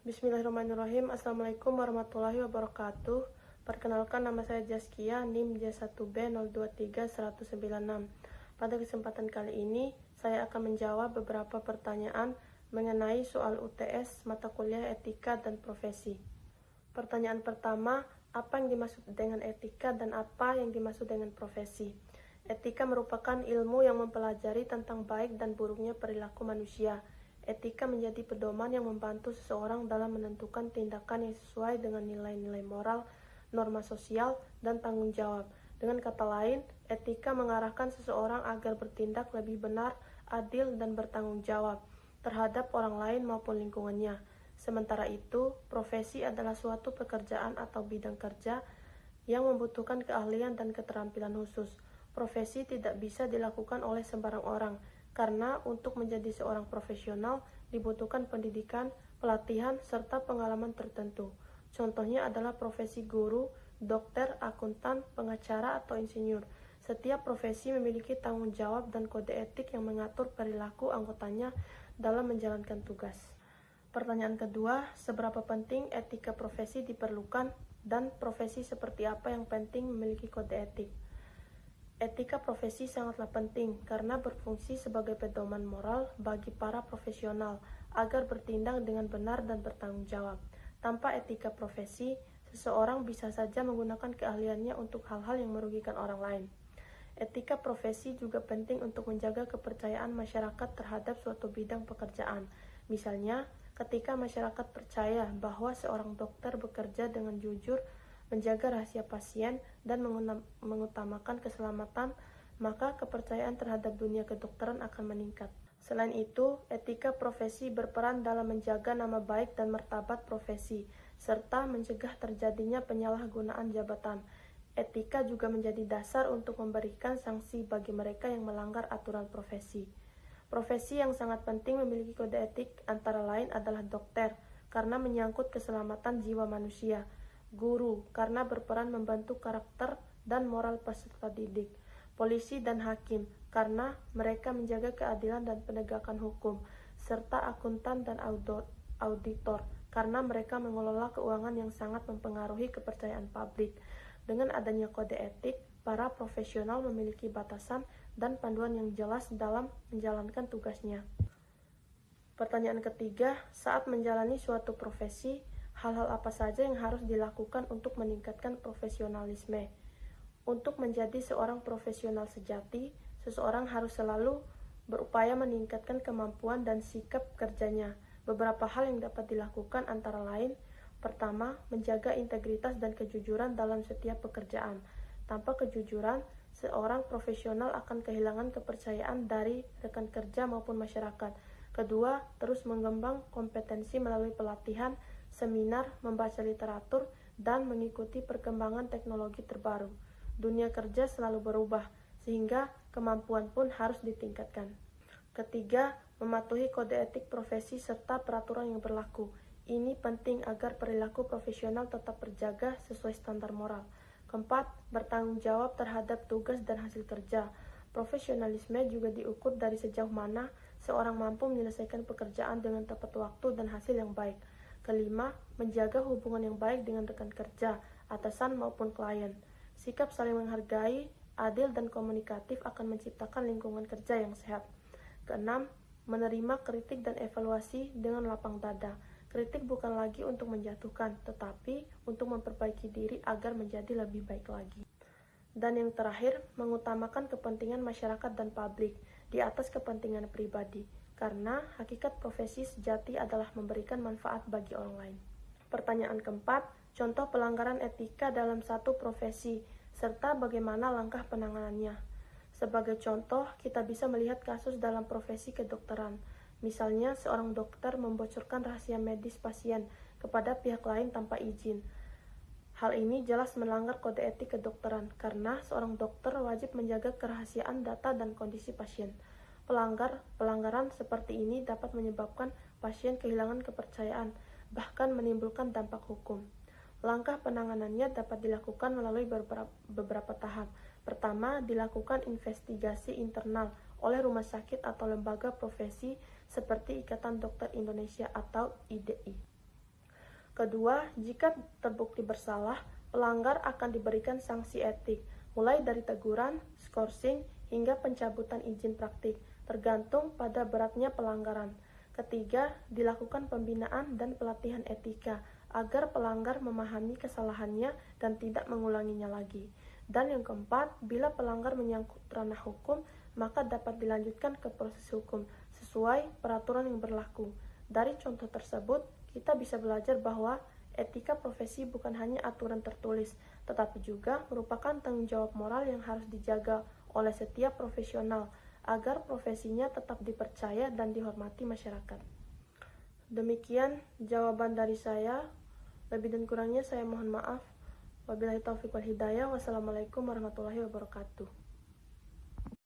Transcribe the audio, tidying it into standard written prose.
Bismillahirrahmanirrahim. Assalamualaikum warahmatullahi wabarakatuh. Perkenalkan, nama saya Jaskia, NIM J1B023196. Pada kesempatan kali ini, saya akan menjawab beberapa pertanyaan mengenai soal UTS mata kuliah etika dan profesi. Pertanyaan pertama, apa yang dimaksud dengan etika dan apa yang dimaksud dengan profesi? Etika merupakan ilmu yang mempelajari tentang baik dan buruknya perilaku manusia. Etika menjadi pedoman yang membantu seseorang dalam menentukan tindakan yang sesuai dengan nilai-nilai moral, norma sosial, dan tanggung jawab. Dengan kata lain, etika mengarahkan seseorang agar bertindak lebih benar, adil, dan bertanggung jawab terhadap orang lain maupun lingkungannya. Sementara itu, profesi adalah suatu pekerjaan atau bidang kerja yang membutuhkan keahlian dan keterampilan khusus. Profesi tidak bisa dilakukan oleh sembarang orang, karena untuk menjadi seorang profesional dibutuhkan pendidikan, pelatihan, serta pengalaman tertentu. Contohnya adalah profesi guru, dokter, akuntan, pengacara, atau insinyur. Setiap profesi memiliki tanggung jawab dan kode etik yang mengatur perilaku anggotanya dalam menjalankan tugas. Pertanyaan kedua, seberapa penting etika profesi diperlukan dan profesi seperti apa yang penting memiliki kode etik? Etika profesi sangatlah penting karena berfungsi sebagai pedoman moral bagi para profesional agar bertindak dengan benar dan bertanggung jawab. Tanpa etika profesi, seseorang bisa saja menggunakan keahliannya untuk hal-hal yang merugikan orang lain. Etika profesi juga penting untuk menjaga kepercayaan masyarakat terhadap suatu bidang pekerjaan. Misalnya, ketika masyarakat percaya bahwa seorang dokter bekerja dengan jujur, menjaga rahasia pasien, dan mengutamakan keselamatan, maka kepercayaan terhadap dunia kedokteran akan meningkat. Selain itu, etika profesi berperan dalam menjaga nama baik dan martabat profesi, serta mencegah terjadinya penyalahgunaan jabatan. Etika juga menjadi dasar untuk memberikan sanksi bagi mereka yang melanggar aturan profesi. Profesi yang sangat penting memiliki kode etik antara lain adalah dokter, karena menyangkut keselamatan jiwa manusia; guru, karena berperan membantu karakter dan moral peserta didik; polisi dan hakim, karena mereka menjaga keadilan dan penegakan hukum; serta akuntan dan auditor, karena mereka mengelola keuangan yang sangat mempengaruhi kepercayaan publik. Dengan adanya kode etik, para profesional memiliki batasan dan panduan yang jelas dalam menjalankan tugasnya. Pertanyaan ketiga, saat menjalani suatu profesi, hal-hal apa saja yang harus dilakukan untuk meningkatkan profesionalisme? Untuk menjadi seorang profesional sejati, seseorang harus selalu berupaya meningkatkan kemampuan dan sikap kerjanya. Beberapa hal yang dapat dilakukan antara lain: pertama, menjaga integritas dan kejujuran dalam setiap pekerjaan. Tanpa kejujuran, seorang profesional akan kehilangan kepercayaan dari rekan kerja maupun masyarakat. Kedua, terus mengembang kompetensi melalui pelatihan, seminar, membaca literatur, dan mengikuti perkembangan teknologi terbaru. Dunia kerja selalu berubah, sehingga kemampuan pun harus ditingkatkan. Ketiga, mematuhi kode etik profesi serta peraturan yang berlaku. Ini penting agar perilaku profesional tetap terjaga sesuai standar moral. Keempat, bertanggung jawab terhadap tugas dan hasil kerja. Profesionalisme juga diukur dari sejauh mana seorang mampu menyelesaikan pekerjaan dengan tepat waktu dan hasil yang baik. Kelima, menjaga hubungan yang baik dengan rekan kerja, atasan maupun klien. Sikap saling menghargai, adil, dan komunikatif akan menciptakan lingkungan kerja yang sehat. Keenam, menerima kritik dan evaluasi dengan lapang dada. Kritik bukan lagi untuk menjatuhkan, tetapi untuk memperbaiki diri agar menjadi lebih baik lagi. Dan yang terakhir, mengutamakan kepentingan masyarakat dan publik di atas kepentingan pribadi, karena hakikat profesi sejati adalah memberikan manfaat bagi orang lain. Pertanyaan keempat, contoh pelanggaran etika dalam satu profesi, serta bagaimana langkah penanganannya. Sebagai contoh, kita bisa melihat kasus dalam profesi kedokteran. Misalnya, seorang dokter membocorkan rahasia medis pasien kepada pihak lain tanpa izin. Hal ini jelas melanggar kode etik kedokteran, karena seorang dokter wajib menjaga kerahasiaan data dan kondisi pasien. Pelanggaran seperti ini dapat menyebabkan pasien kehilangan kepercayaan, bahkan menimbulkan dampak hukum. Langkah penanganannya dapat dilakukan melalui beberapa tahap. Pertama, dilakukan investigasi internal oleh rumah sakit atau lembaga profesi seperti Ikatan Dokter Indonesia atau IDI. Kedua, jika terbukti bersalah, pelanggar akan diberikan sanksi etik, mulai dari teguran, skorsing, hingga pencabutan izin praktik, tergantung pada beratnya pelanggaran. Ketiga, dilakukan pembinaan dan pelatihan etika, agar pelanggar memahami kesalahannya dan tidak mengulanginya lagi. Dan yang keempat, bila pelanggar menyangkut ranah hukum, maka dapat dilanjutkan ke proses hukum sesuai peraturan yang berlaku. Dari contoh tersebut, kita bisa belajar bahwa etika profesi bukan hanya aturan tertulis, tetapi juga merupakan tanggung jawab moral yang harus dijaga oleh setiap profesional agar profesinya tetap dipercaya dan dihormati masyarakat. Demikian jawaban dari saya. Lebih dan kurangnya saya mohon maaf. Wabillahi taufiq wal hidayah. Wassalamualaikum warahmatullahi wabarakatuh.